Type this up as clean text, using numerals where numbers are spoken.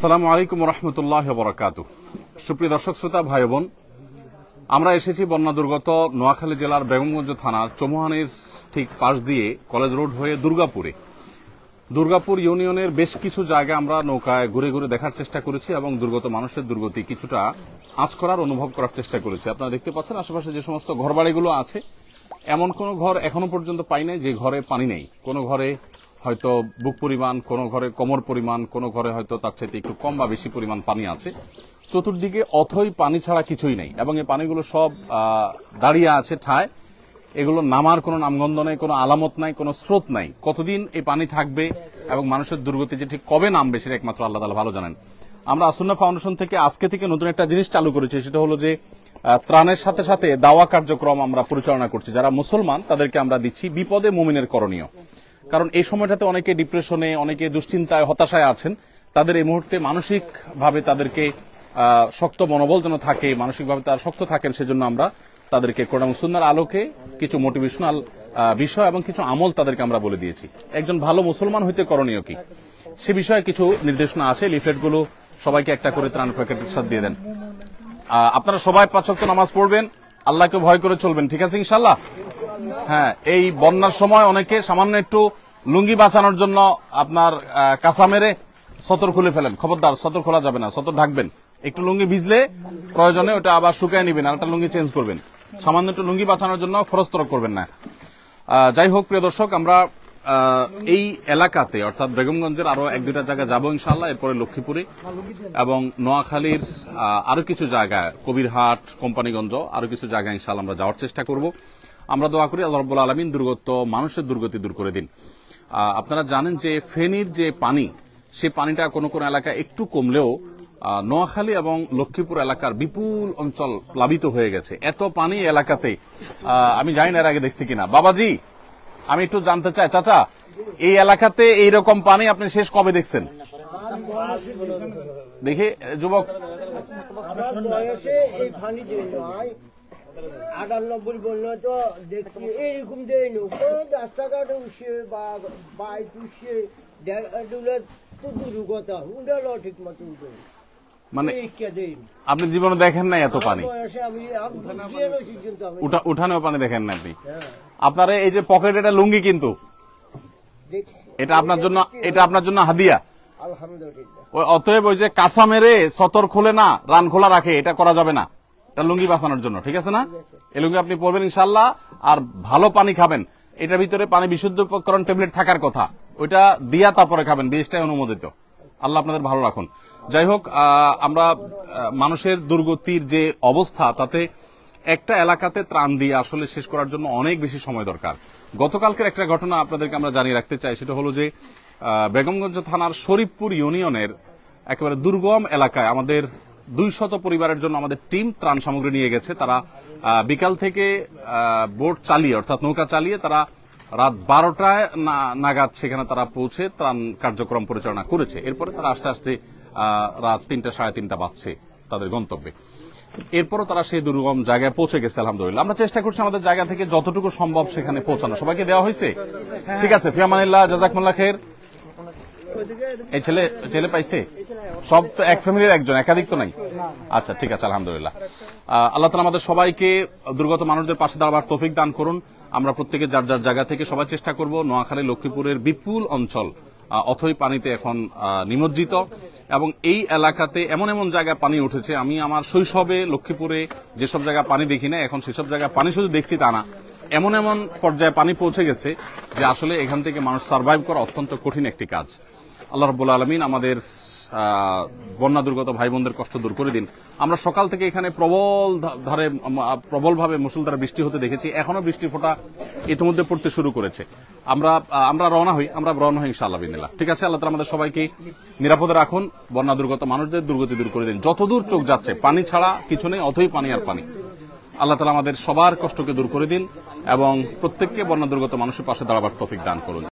আসসালামু আলাইকুম রহমতুল্লাহ বরাকাতুহু। সুপ্রিয় দর্শক শ্রোতা ভাই বোন, আমরা এসেছি বন্যা দুর্গত নোয়াখালী জেলার বেগমগঞ্জ থানার চৌমুহানির ঠিক পাশ দিয়ে কলেজ রোড হয়ে দুর্গাপুর ইউনিয়নের বেশ কিছু জায়গা আমরা নৌকায় ঘুরে ঘুরে দেখার চেষ্টা করেছি এবং দুর্গত মানুষের দুর্গতি কিছুটা আঁচ করার অনুভব করার চেষ্টা করেছি। আপনারা দেখতে পাচ্ছেন আশেপাশে যে সমস্ত ঘরবাড়িগুলো আছে, এমন কোন ঘর এখনো পর্যন্ত পাই নাই যে ঘরে পানি নেই। কোন ঘরে হয়তো বুক পরিমাণ, কোন ঘরে কোমর পরিমাণ, কোন ঘরে হয়তো তার চাইতে একটু কম বা বেশি পরিমাণ পানি আছে। চতুর্দিকে অথই পানি ছাড়া কিছুই নেই এবং এই পানিগুলো সব দাঁড়িয়ে আছে ঠায়। এগুলো নামার কোনো নামগন্ধ নেই, কোনো আলামত নাই, কোনো স্রোত নাই। কতদিন এই পানি থাকবে এবং মানুষের দুর্গতি যে ঠিক কবে নামবে সেটা একমাত্র আল্লাহ তাআলা ভালো জানেন। আমরা আসুন্নাহ ফাউন্ডেশন থেকে আজকে থেকে নতুন একটা জিনিস চালু করেছি, সেটা হলো যে ত্রাণের সাথে সাথে দাওয়া কার্যক্রম আমরা পরিচালনা করছি। যারা মুসলমান তাদেরকে আমরা দিচ্ছি বিপদে মুমিনের করণীয়। কারণ এই সময়টাতে অনেকে ডিপ্রেশনে, অনেকে দুশ্চিন্তায়, হতাশায় আছেন। তাদের এই মুহূর্তে মানসিকভাবে তাদেরকে শক্ত মনোবল যেন থাকে, মানসিকভাবে তারা শক্ত থাকেন, সেজন্য আমরা তাদেরকে কোরআন এবং সুন্নাহর আলোকে কিছু মোটিভেশনাল বিষয় এবং কিছু আমল তাদেরকে আমরা বলে দিয়েছি। একজন ভালো মুসলমান হইতে করণীয় কি সে বিষয়ে কিছু নির্দেশনা আছে। লিফলেটগুলো সবাইকে একটা করে ত্রাণ প্যাকেটের সাথে দিয়ে দেন। আপনারা সবাই 5 ওয়াক্ত নামাজ পড়বেন, আল্লাহকে ভয় করে চলবেন, ঠিক আছে ইনশাআল্লাহ? হ্যাঁ, এই বন্যার সময় অনেকে সামান্য একটু লুঙ্গি বাঁচানোর জন্য আপনার কাঁচা মেরে সতর খুলে ফেলেন। খবরদার, সতর খোলা যাবে না, সতর ঢাকবেন। একটু লুঙ্গি ভিজলে প্রয়োজনে ওটা আবার শুকায় নিবেন, আর একটা লুঙ্গি চেঞ্জ করবেন। সামান্য একটু লুঙ্গি বাঁচানোর জন্য ফরজতরক করবেন না। যাই হোক প্রিয় দর্শক, আমরা এই এলাকাতে অর্থাৎ বেগমগঞ্জের আরো 1-2টা জায়গা যাবো ইনশাআল্লাহ, এরপরে লক্ষ্মীপুরে এবং নোয়াখালীর আরো কিছু জায়গায়, কবিরহাট, কোম্পানিগঞ্জ, আরো কিছু জায়গায় ইনশাআল্লাহ আমরা যাওয়ার চেষ্টা করব। আমরা দোয়া করি আল্লাহ রাব্বুল আলামিন দুর্গত মানুষের দুর্গতি দূর করে দিন। আপনারা জানেন যে ফেনীর যে পানি, সে পানিটা কোনো কোনো এলাকায় একটু কমলেও নোয়াখালী এবং লক্ষ্মীপুর এলাকার বিপুল অঞ্চল প্লাবিত হয়ে গেছে। এত পানি এলাকাতে আমি জানি না এর আগে দেখছি কিনা। বাবাজি, আমি একটু জানতে চাই, চাচা, এই এলাকাতে এইরকম পানি আপনি শেষ কবে দেখছেন? দেখি যুবক, 98 বললো তো দেখছি এরকম দেয়নি, রাস্তাঘাট উঠছে বা বাইক উঠছে তো দুর্গতা উঠালো ঠিক মতো উঠে। মানে আপনি জীবনে দেখেন নাই এত পানি? উঠানেও পানি দেখেন না আপনি? আপনার এই যে পকেট, এটা লুঙ্গি কিন্তু এটা আপনার জন্য হাদিয়া। আলহামদুলিল্লাহ। অতএব ওই যে কাঁচা মেরে সতর খুলে না রান খোলা রাখে, এটা করা যাবে না। এটা লুঙ্গি বাঁচানোর জন্য, ঠিক আছে না? এই লুঙ্গি আপনি পরবেন ইনশাআল্লাহ, আর ভালো পানি খাবেন। এটার ভিতরে পানি বিশুদ্ধকরণ ট্যাবলেট থাকার কথা, ওইটা দিয়া তারপরে খাবেন, বেশটাই অনুমোদিত। আল্লাহ আপনাদের ভালো রাখুন। যাই হোক, আমরা মানুষের দুর্গতির যে অবস্থা, তাতে একটা এলাকাতে ত্রাণ দিয়ে আসলে শেষ করার জন্য অনেক বেশি সময় দরকার। গতকালকের একটা ঘটনা আপনাদেরকে আমরা জানিয়ে রাখতে চাই, সেটা হলো যে বেগমগঞ্জ থানার শরীফপুর ইউনিয়নের একেবারে দুর্গম এলাকায় আমাদের 200 পরিবারের জন্য আমাদের টিম ত্রাণ সামগ্রী নিয়ে গেছে। তারা বিকাল থেকে বোট চালিয়ে, অর্থাৎ নৌকা চালিয়ে, তারা রাত 12টায় নাগাদ সেখানে তারা পৌঁছে ত্রাণ কার্যক্রম পরিচালনা করেছে। এরপরে তারা আস্তে আস্তে রাত 3টা, 3:30 বাজছে তাদের গন্তব্যে। এরপরও তারা সেই দুর্গম জায়গায় পৌঁছে গেছে আলহামদুলিল্লাহ। আমরা চেষ্টা করছি আমাদের জায়গা থেকে যতটুকু সম্ভব সেখানে পৌঁছানো। সবাইকে দেওয়া হয়েছে? ঠিক আছে, ফিয়ামানিল্লাহ, জাযাকুমুল্লাহ খাইর। এই ছেলে পাইছে? সব তো এক ফ্যামিলির একজন, একাধিক তো নাই? আচ্ছা, ঠিক আছে, আলহামদুলিল্লাহ। আল্লাহ তাআলা আমাদের সবাইকে দুর্গত মানুষদের পাশে দাঁড়াবার তৌফিক দান করুন। আমরা প্রত্যেকে যার যার জায়গা থেকে সবাই চেষ্টা করব। নোয়াখালী, লক্ষ্মীপুরের বিপুল অঞ্চল অথই পানিতে এখন নিমজ্জিত এবং এই এলাকাতে এমন এমন জায়গায় পানি উঠেছে, আমি আমার শৈশবে লক্ষ্মীপুরে যেসব জায়গায় পানি দেখি না, এখন সেসব জায়গায় পানি শুধু দেখছি তা না, এমন এমন পর্যায়ে পানি পৌঁছে গেছে যে আসলে এখান থেকে মানুষ সার্ভাইভ করা অত্যন্ত কঠিন একটি কাজ। আল্লাহ রাব্বুল আলামিন আমাদের বন্যা দুর্গত ভাই বোনদের কষ্ট দূর করে দিন। আমরা সকাল থেকে এখানে প্রবলভাবে মুষলধারে বৃষ্টি হতে দেখেছি, এখনো বৃষ্টি ফোঁটা ইতিমধ্যে পড়তে শুরু করেছে। আমরা রওনা হই ইনশাআল্লাহ বিদিনিল্লাহ। ঠিক আছে, আল্লাহ তাআলা আমাদের সবাইকে নিরাপদে রাখুন, বন্যা দুর্গত মানুষদের দুর্গতি দূর করে দিন। যতদূর চোখ যাচ্ছে পানি ছাড়া কিছু নেই, অথই পানি আর পানি। আল্লাহ তাআলা আমাদের সবার কষ্টকে দূর করে দিন এবং প্রত্যেককে বন্যা দুর্গত মানুষের পাশে দাঁড়াবার তৌফিক দান করুন।